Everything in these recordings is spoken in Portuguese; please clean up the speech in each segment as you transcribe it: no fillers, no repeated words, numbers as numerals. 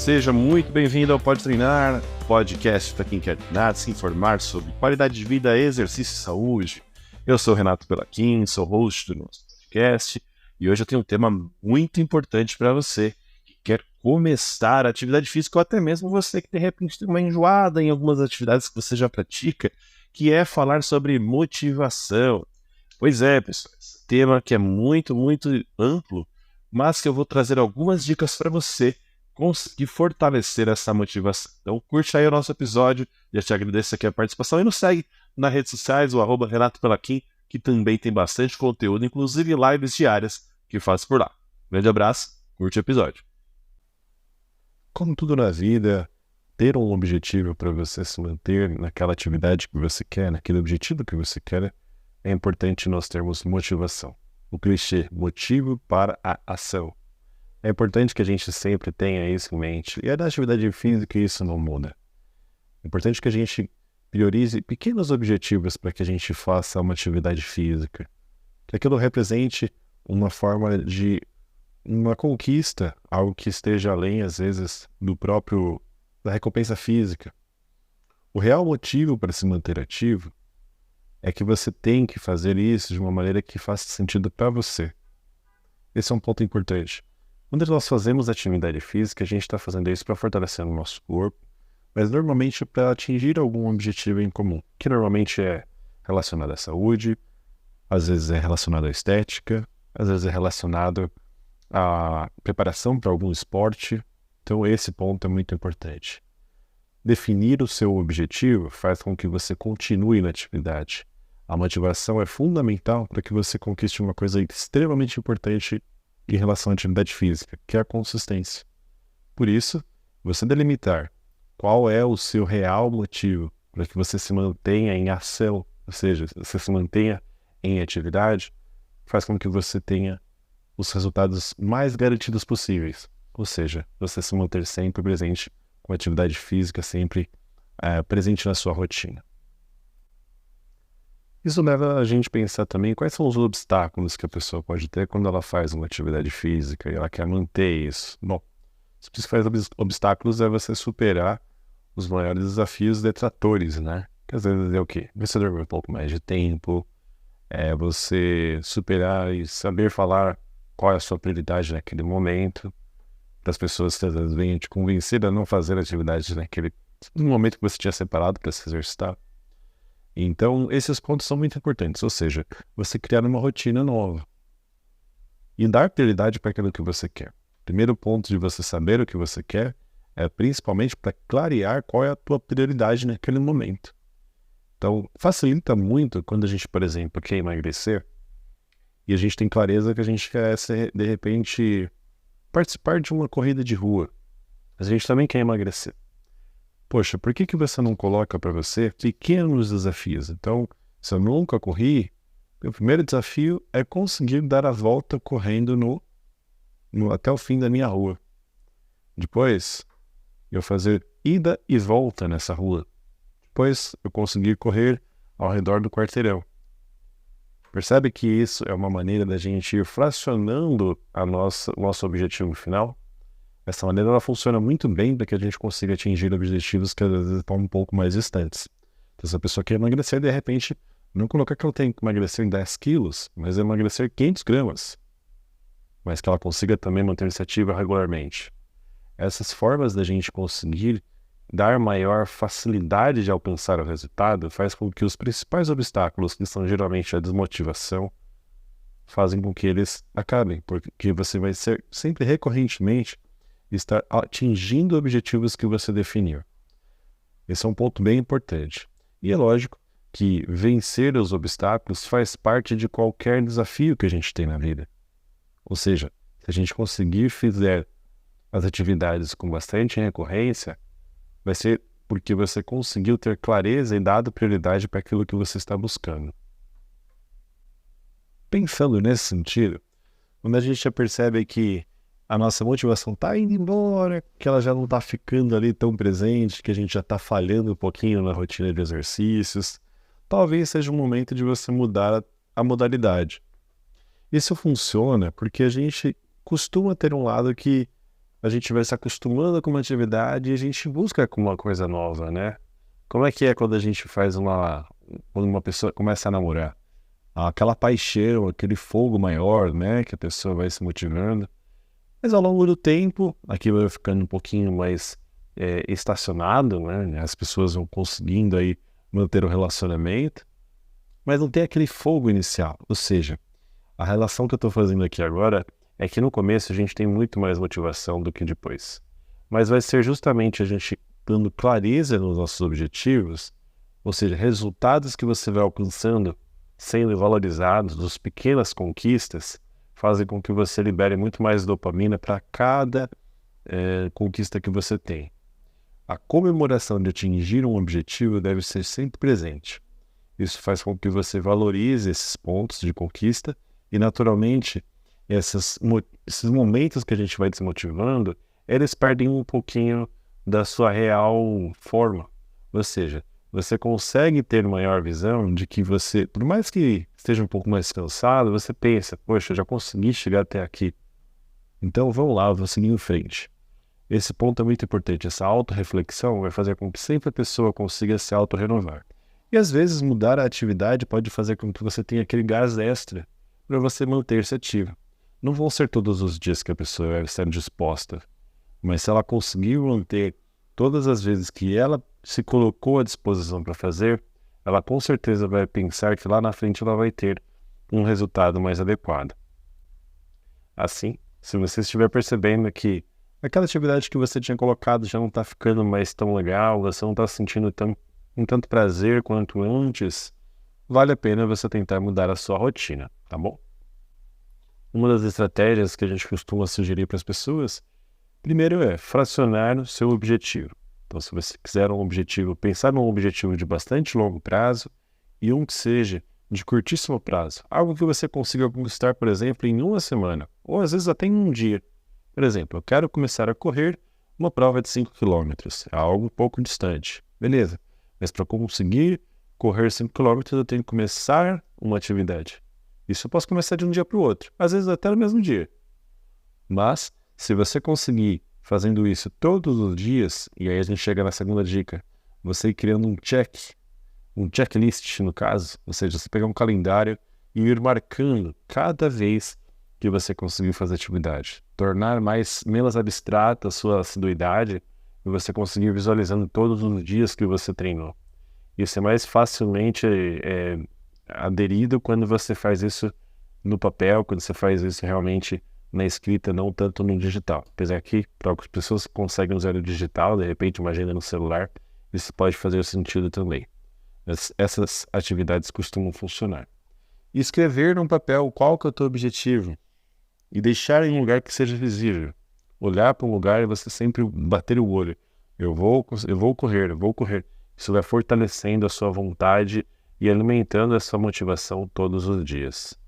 Seja muito bem-vindo ao Pode Treinar, podcast para quem quer treinar, se informar sobre qualidade de vida, exercício e saúde. Eu sou Renato Pelaquim, sou host do nosso podcast e hoje eu tenho um tema muito importante para você que quer começar a atividade física ou até mesmo você que de repente tem uma enjoada em algumas atividades que você já pratica, que é falar sobre motivação. Pois é, pessoal, esse tema que é muito amplo, mas que eu vou trazer algumas dicas para você conseguir fortalecer essa motivação. Então curte aí o nosso episódio, já te agradeço aqui a participação e nos segue nas redes sociais, o @Renato Pelaquim, que também tem bastante conteúdo, inclusive lives diárias que faço por lá. Grande abraço, curte o episódio. Como tudo na vida, ter um objetivo para você se manter naquela atividade que você quer, naquele objetivo que você quer, é importante nós termos motivação. O clichê, motivo para a ação. É importante que a gente sempre tenha isso em mente. E é na atividade física isso não muda. É importante que a gente priorize pequenos objetivos para que a gente faça uma atividade física. Que aquilo represente uma forma de uma conquista, algo que esteja além, às vezes, da recompensa física. O real motivo para se manter ativo é que você tem que fazer isso de uma maneira que faça sentido para você. Esse é um ponto importante. Quando nós fazemos atividade física, a gente está fazendo isso para fortalecer o nosso corpo, mas normalmente para atingir algum objetivo em comum, que normalmente é relacionado à saúde, às vezes é relacionado à estética, às vezes é relacionado à preparação para algum esporte. Então esse ponto é muito importante. Definir o seu objetivo faz com que você continue na atividade. A motivação é fundamental para que você conquiste uma coisa extremamente importante em relação à atividade física, que é a consistência. Por isso, você delimitar qual é o seu real motivo para que você se mantenha em ação, ou seja, você se mantenha em atividade, faz com que você tenha os resultados mais garantidos possíveis. Ou seja, você se manter sempre presente com a atividade física, sempre presente na sua rotina. Isso leva a gente a pensar também quais são os obstáculos que a pessoa pode ter quando ela faz uma atividade física e ela quer manter isso. Bom, os principais obstáculos é você superar os maiores desafios detratores, né? Que às vezes é o quê? Você dormir um pouco mais de tempo, é você superar e saber falar qual é a sua prioridade naquele momento, para as pessoas que às vezes venham te convencer a não fazer atividade no momento que você tinha separado para se exercitar. Então, esses pontos são muito importantes, ou seja, você criar uma rotina nova e dar prioridade para aquilo que você quer. Primeiro ponto de você saber o que você quer é principalmente para clarear qual é a tua prioridade naquele momento. Então, facilita muito quando a gente, por exemplo, quer emagrecer e a gente tem clareza que a gente quer, de repente, participar de uma corrida de rua, mas a gente também quer emagrecer. Poxa, por que você não coloca para você pequenos desafios? Então, se eu nunca corri, meu primeiro desafio é conseguir dar a volta correndo até o fim da minha rua. Depois, eu fazer ida e volta nessa rua. Depois, eu conseguir correr ao redor do quarteirão. Percebe que isso é uma maneira da gente ir fracionando o nosso objetivo final? Essa maneira ela funciona muito bem para que a gente consiga atingir objetivos que às vezes estão um pouco mais distantes. Então, se a pessoa quer emagrecer, de repente, não colocar que ela tem que emagrecer 10 quilos, mas emagrecer 500 gramas. Mas que ela consiga também manter-se ativa regularmente. Essas formas da gente conseguir dar maior facilidade de alcançar o resultado faz com que os principais obstáculos, que são geralmente a desmotivação, fazem com que eles acabem, porque você vai ser sempre recorrentemente estar atingindo objetivos que você definiu. Esse é um ponto bem importante. E é lógico que vencer os obstáculos faz parte de qualquer desafio que a gente tem na vida. Ou seja, se a gente conseguir fazer as atividades com bastante recorrência, vai ser porque você conseguiu ter clareza e dado prioridade para aquilo que você está buscando. Pensando nesse sentido, quando a gente já percebe que a nossa motivação está indo embora, que ela já não está ficando ali tão presente, que a gente já está falhando um pouquinho na rotina de exercícios, talvez seja um momento de você mudar a modalidade. Isso funciona porque a gente costuma ter um lado que a gente vai se acostumando com uma atividade e a gente busca com uma coisa nova, né? Como é que é quando a gente quando uma pessoa começa a namorar? Aquela paixão, aquele fogo maior, né? Que a pessoa vai se motivando. Mas ao longo do tempo, aquilo vai ficando um pouquinho mais estacionado, né? As pessoas vão conseguindo aí manter o relacionamento, mas não tem aquele fogo inicial. Ou seja, a relação que eu estou fazendo aqui agora é que no começo a gente tem muito mais motivação do que depois. Mas vai ser justamente a gente dando clareza nos nossos objetivos, ou seja, resultados que você vai alcançando, sendo valorizados, as pequenas conquistas, fazem com que você libere muito mais dopamina para cada conquista que você tem. A comemoração de atingir um objetivo deve ser sempre presente. Isso faz com que você valorize esses pontos de conquista e, naturalmente, esses momentos que a gente vai desmotivando, eles perdem um pouquinho da sua real forma. Ou seja, você consegue ter maior visão de que você, por mais que esteja um pouco mais cansado, você pensa, poxa, eu já consegui chegar até aqui. Então, vamos lá, eu vou seguir em frente. Esse ponto é muito importante. Essa autorreflexão vai fazer com que sempre a pessoa consiga se autorrenovar. E às vezes mudar a atividade pode fazer com que você tenha aquele gás extra para você manter-se ativo. Não vão ser todos os dias que a pessoa vai estar disposta, mas se ela conseguir manter todas as vezes que ela se colocou à disposição para fazer, ela com certeza vai pensar que lá na frente ela vai ter um resultado mais adequado. Assim, se você estiver percebendo que aquela atividade que você tinha colocado já não está ficando mais tão legal, você não está sentindo tanto prazer quanto antes, vale a pena você tentar mudar a sua rotina, tá bom? Uma das estratégias que a gente costuma sugerir para as pessoas, primeiro é fracionar o seu objetivo. Então, se você quiser um objetivo, pensar num objetivo de bastante longo prazo e um que seja de curtíssimo prazo. Algo que você consiga conquistar, por exemplo, em uma semana, ou às vezes até em um dia. Por exemplo, eu quero começar a correr uma prova de 5 quilômetros. É algo um pouco distante. Beleza. Mas para conseguir correr 5 quilômetros, eu tenho que começar uma atividade. Isso eu posso começar de um dia para o outro. Às vezes até no mesmo dia. Mas, se você conseguir fazendo isso todos os dias, e aí a gente chega na segunda dica, você ir criando um checklist no caso, ou seja, você pegar um calendário e ir marcando cada vez que você conseguir fazer atividade. Tornar menos abstrata a sua assiduidade e você conseguir visualizando todos os dias que você treinou. Isso é mais facilmente aderido quando você faz isso no papel, quando você faz isso realmente na escrita, não tanto no digital. Apesar que para algumas pessoas que conseguem usar o digital, de repente uma agenda no celular, isso pode fazer sentido também. Essas atividades costumam funcionar. E escrever num papel qual que é o teu objetivo e deixar em um lugar que seja visível. Olhar para um lugar e você sempre bater o olho. Eu vou correr, eu vou correr. Isso vai fortalecendo a sua vontade e alimentando essa motivação todos os dias.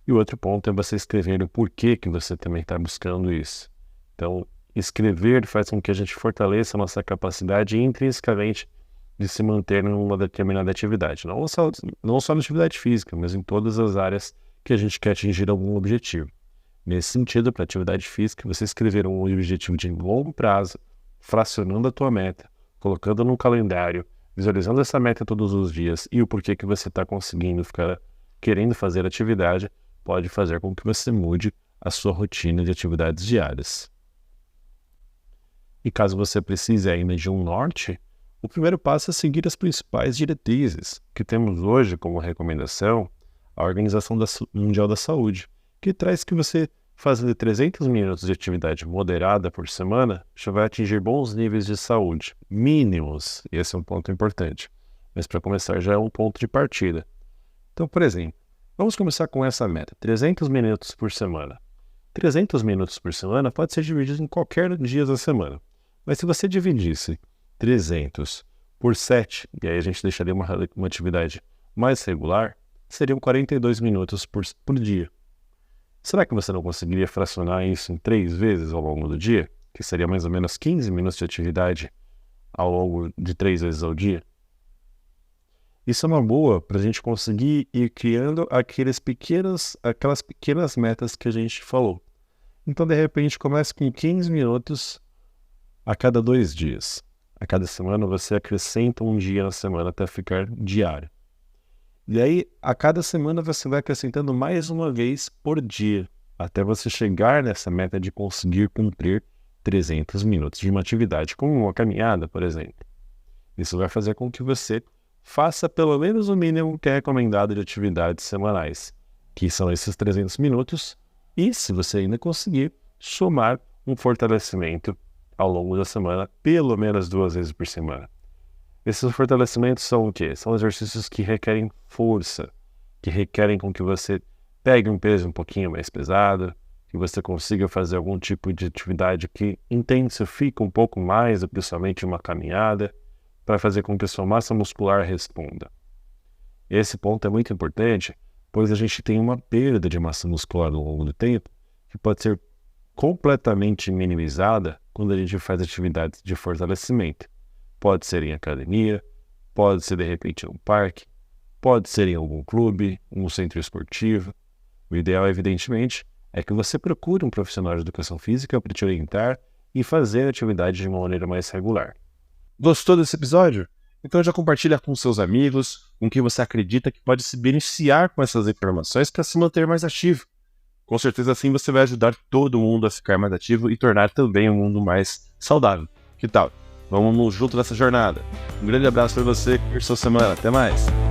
E o outro ponto é você escrever o porquê que você também está buscando isso. Então, escrever faz com que a gente fortaleça a nossa capacidade intrinsecamente de se manter numa determinada atividade. Não só na atividade física, mas em todas as áreas que a gente quer atingir algum objetivo. Nesse sentido, para a atividade física, você escrever um objetivo de longo prazo, fracionando a tua meta, colocando no calendário, visualizando essa meta todos os dias e o porquê que você está conseguindo ficar querendo fazer atividade, pode fazer com que você mude a sua rotina de atividades diárias. E caso você precise ainda de um norte, o primeiro passo é seguir as principais diretrizes que temos hoje como recomendação a Organização Mundial da Saúde, que traz que você, fazendo 300 minutos de atividade moderada por semana, já vai atingir bons níveis de saúde, mínimos, e esse é um ponto importante. Mas para começar já é um ponto de partida. Então, por exemplo, vamos começar com essa meta, 300 minutos por semana. 300 minutos por semana pode ser dividido em qualquer dia da semana. Mas se você dividisse 300 por 7, e aí a gente deixaria uma atividade mais regular, seriam 42 minutos por dia. Será que você não conseguiria fracionar isso em 3 vezes ao longo do dia? Que seria mais ou menos 15 minutos de atividade ao longo de 3 vezes ao dia? Isso é uma boa para a gente conseguir ir criando aquelas pequenas metas que a gente falou. Então, de repente, comece com 15 minutos a cada 2 dias. A cada semana você acrescenta um dia na semana até ficar diário. E aí, a cada semana você vai acrescentando mais uma vez por dia, até você chegar nessa meta de conseguir cumprir 300 minutos de uma atividade, como uma caminhada, por exemplo. Isso vai fazer com que você faça pelo menos o mínimo que é recomendado de atividades semanais, que são esses 300 minutos, e se você ainda conseguir, somar um fortalecimento ao longo da semana, pelo menos 2 vezes por semana. Esses fortalecimentos são o quê? São exercícios que requerem força, que requerem com que você pegue um peso um pouquinho mais pesado, que você consiga fazer algum tipo de atividade que intensifique um pouco mais do que somente uma caminhada, para fazer com que a sua massa muscular responda. Esse ponto é muito importante, pois a gente tem uma perda de massa muscular ao longo do tempo, que pode ser completamente minimizada quando a gente faz atividades de fortalecimento. Pode ser em academia, pode ser de repente em um parque, pode ser em algum clube, um centro esportivo. O ideal, evidentemente, é que você procure um profissional de educação física para te orientar e fazer a atividade de uma maneira mais regular. Gostou desse episódio? Então já compartilha com seus amigos, com quem você acredita que pode se beneficiar com essas informações para se manter mais ativo. Com certeza assim você vai ajudar todo mundo a ficar mais ativo e tornar também o mundo mais saudável. Que tal? Vamos junto nessa jornada. Um grande abraço para você, curte sua semana. Até mais!